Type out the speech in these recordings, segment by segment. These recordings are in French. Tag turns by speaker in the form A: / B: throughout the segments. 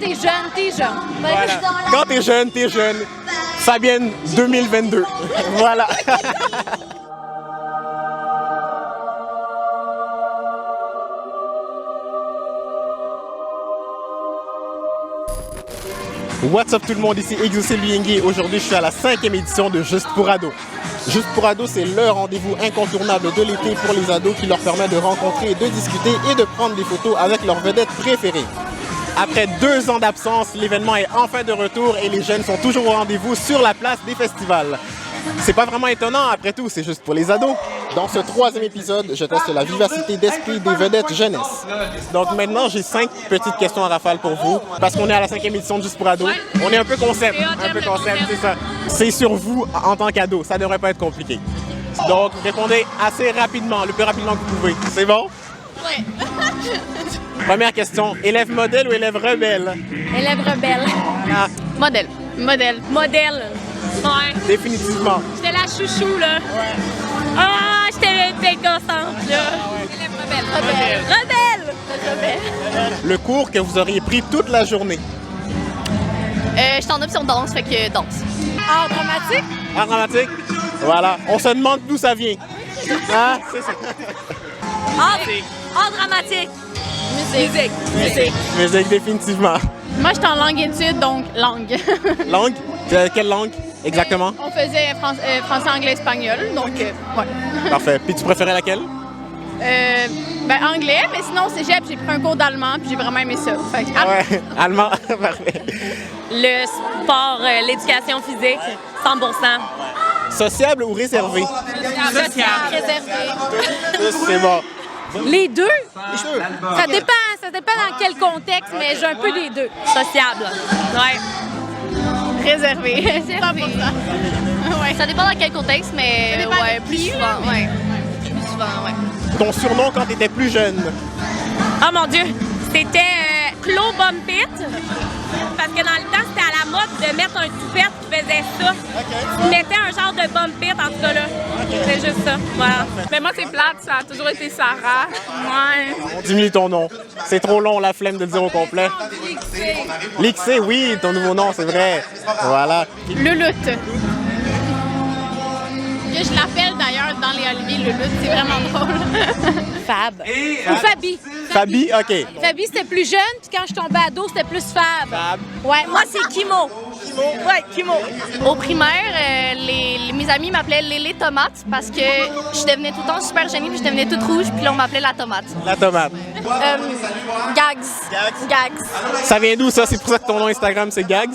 A: t'es jeune, t'es jeune.
B: Voilà. Quand t'es jeune, t'es jeune. Fabienne 2022. Voilà. What's up tout le monde, ici Exaucé Luyengui. Aujourd'hui, je suis à la 5e édition de Juste pour ados. Juste pour ados, c'est le rendez-vous incontournable de l'été pour les ados qui leur permet de rencontrer, de discuter et de prendre des photos avec leurs vedettes préférées. Après 2 ans d'absence, l'événement est enfin de retour et les jeunes sont toujours au rendez-vous sur la place des festivals. C'est pas vraiment étonnant, après tout, c'est juste pour les ados. Dans ce 3e épisode, je teste la vivacité d'esprit des vedettes jeunesse. Donc maintenant, j'ai 5 petites questions à rafale pour vous, parce qu'on est à la 5e édition de Juste pour ados. On est un peu concept, c'est ça. C'est sur vous en tant qu'ado, ça devrait pas être compliqué. Donc, répondez assez rapidement, le plus rapidement que vous pouvez. C'est bon?
A: Oui.
B: Première question, élève modèle ou élève rebelle?
A: Élève rebelle.
B: Ah,
A: Modèle. Modèle. Modèle. Ouais.
B: définitivement.
A: J'étais la chouchou, là. Ouais. Ah, j'étais constante, là. Élève rebelle. Rebelle. Rebelle. Rebelle.
B: Le cours que vous auriez pris toute la journée?
A: J'étais en option danse, fait que danse. Art dramatique?
B: Art dramatique? Voilà. On se demande d'où ça vient. Hein? C'est ça.
A: Art dramatique. Musique. Musique.
B: Musique, définitivement.
A: Moi, j'étais en langue études, donc langue.
B: Langue? Quelle langue exactement?
A: On faisait français, anglais, espagnol, donc ouais.
B: Parfait. Puis tu préférais laquelle?
A: Anglais, mais sinon, cégep, j'ai pris un cours d'allemand, puis j'ai vraiment aimé ça. Fait que,
B: Ouais, allemand. Parfait.
C: Le sport, l'éducation physique, 100%.
B: Sociable ou réservé?
A: réservé.
B: C'est bon.
A: Les deux?
B: Les cheveux.
A: Ça dépend dans quel contexte, mais j'ai un peu les deux.
C: Sociable. Ouais.
A: Réservé. 100%. Ouais.
C: Ça dépend dans quel contexte, mais
A: Ça dépend
C: ouais,
A: de
C: plus
A: qui,
C: souvent.
A: là.
C: Ouais. Plus souvent, ouais.
B: Ton surnom quand t'étais plus jeune?
C: Oh mon Dieu! C'était Clo Bumpit. Parce que dans le temps, c'était à la mode de mettre un toupette qui faisait ça. Tu mettais un genre de bumpit, en tout cas là. C'est juste ça. Voilà.
D: Mais moi, c'est plate, ça a toujours été Sarah. Ouais.
B: On diminue ton nom. C'est trop long, la flemme de le dire au complet. Lixé, oui, ton nouveau nom, c'est vrai. Voilà.
A: Lulutte. Que je l'appelle d'ailleurs dans les Oliviers Lulutte, c'est vraiment drôle.
C: Fab.
A: Ou Fabi.
B: Fabi, OK.
A: Fabi, c'était plus jeune, puis quand je tombais ado, c'était plus Fab.
B: Fab.
A: Ouais,
C: Moi, c'est Kimo. Ouais, Kimo. Au primaire, mes amis m'appelaient Lélé Tomate parce que je devenais tout le temps super gênée puis je devenais toute rouge puis là, on m'appelait la tomate.
B: La tomate.
A: Gags.
B: Ça vient d'où, ça? C'est pour ça que ton nom Instagram, c'est Gags?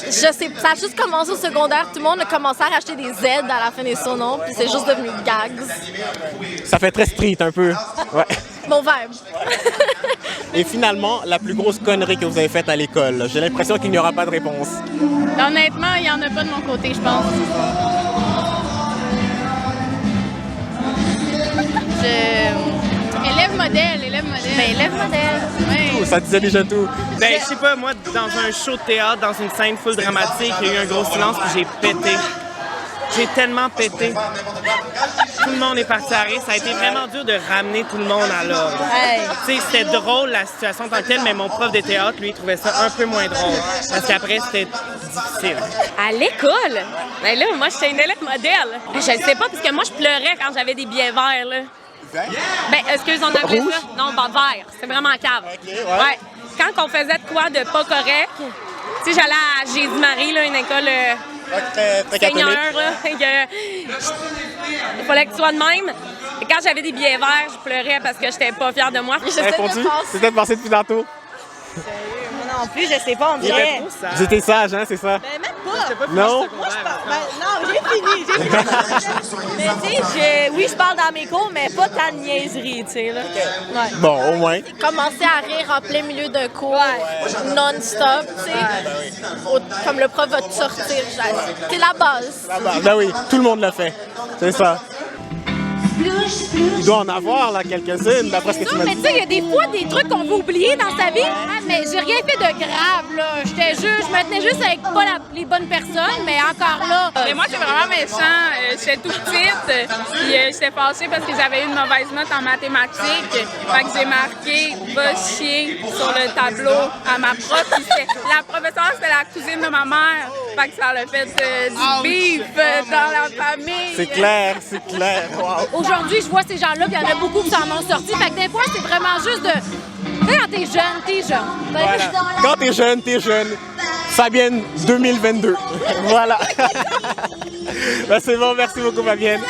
A: Je sais, ça a juste commencé au secondaire. Tout le monde a commencé à racheter des Z à la fin des surnoms, puis c'est juste devenu Gags.
B: Ça fait très street, un peu. Ouais.
A: Bon vibe.
B: Et finalement, la plus grosse connerie que vous avez faite à l'école. J'ai l'impression qu'il n'y aura pas de réponse.
A: Honnêtement, il n'y en a pas de mon côté, je pense. Élève modèle.
C: Mais élève modèle.
A: Ouais.
B: Ça disait déjà tout.
E: Ben, je sais pas, moi, dans un show de théâtre, dans une scène full dramatique, il y a eu un gros silence puis j'ai pété. J'ai tellement pété. Tout le monde est parti à rire. Ça a été vraiment dur de ramener tout le monde à l'ordre.
C: Hey.
E: Tu sais, c'était drôle la situation en tant que telle, mais mon prof de théâtre, lui, il trouvait ça un peu moins drôle. Parce qu'après, c'était difficile.
C: À l'école? Ben là, moi, j'étais une élève modèle. Je le sais pas, parce que moi, je pleurais quand j'avais des billets verts, là. Ben, excuse, on appelait
B: Rouge?
C: ça? Non, ben, vert. C'est vraiment cave. Ouais. Quand on faisait de quoi de pas correct, tu sais, j'allais à Jésus-Marie, là, une école
B: Très
C: Seigneur,
B: catholique.
C: là. Il fallait que tu sois de même. Et quand j'avais des billets verts, je pleurais parce que j'étais pas fière de moi.
B: T'as répondu? C'était de passer depuis tantôt.
F: Moi non plus, je sais pas, on dirait.
B: Vous étiez sage, hein, c'est ça?
F: Mais même pas.
B: Non?
F: Non, j'ai fini. Mais tu sais, oui, je parle dans mes cours, mais pas tant de niaiserie, tu sais, là. Ouais.
B: Bon, au moins.
A: Commencer à rire en plein milieu d'un cours, non-stop, tu sais. Comme le prof va te sortir, c'est la base.
B: Ben oui, tout le monde l'a fait. C'est ça. Il doit en avoir, là, quelques-unes, d'après ce que tu
A: Non,
B: m'as
A: mais
B: dit.
A: tu sais, il y a des fois des trucs qu'on veut oublier dans sa vie. Ah, mais j'ai rien fait de grave, là. Je me tenais sortais juste avec pas les bonnes personnes, mais encore là.
D: Mais moi, c'est vraiment méchant. J'étais tout petite, puis j'étais fâchée parce que j'avais eu une mauvaise note en mathématiques. Fait que j'ai marqué « va chier » sur le tableau à ma prof. Puis la professeure, c'était la cousine de ma mère. Fait que ça a fait du beef dans la famille.
B: C'est clair, c'est clair. Wow.
A: Aujourd'hui, je vois ces gens-là, puis il y en a beaucoup qui s'en ont sortis. Fait que des fois, c'est vraiment juste de. Tu sais, quand t'es jeune.
B: Voilà. Quand t'es jeune. Fabienne 2022. Voilà. Ben, c'est bon, merci beaucoup Fabienne.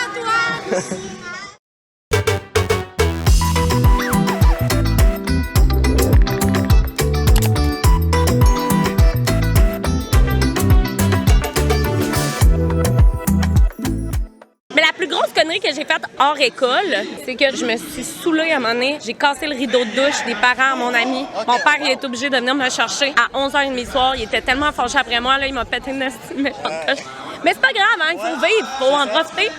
C: Mais la plus grosse connerie que j'ai faite hors école, c'est que je me suis saoulée à un moment donné. J'ai cassé le rideau de douche des parents à mon ami. Mon père, il est obligé de venir me chercher à 11h30 le soir. Il était tellement fâché après moi, là, il m'a pété une méchante coche. Mais c'est pas grave, hein, il faut vivre, il faut en profiter.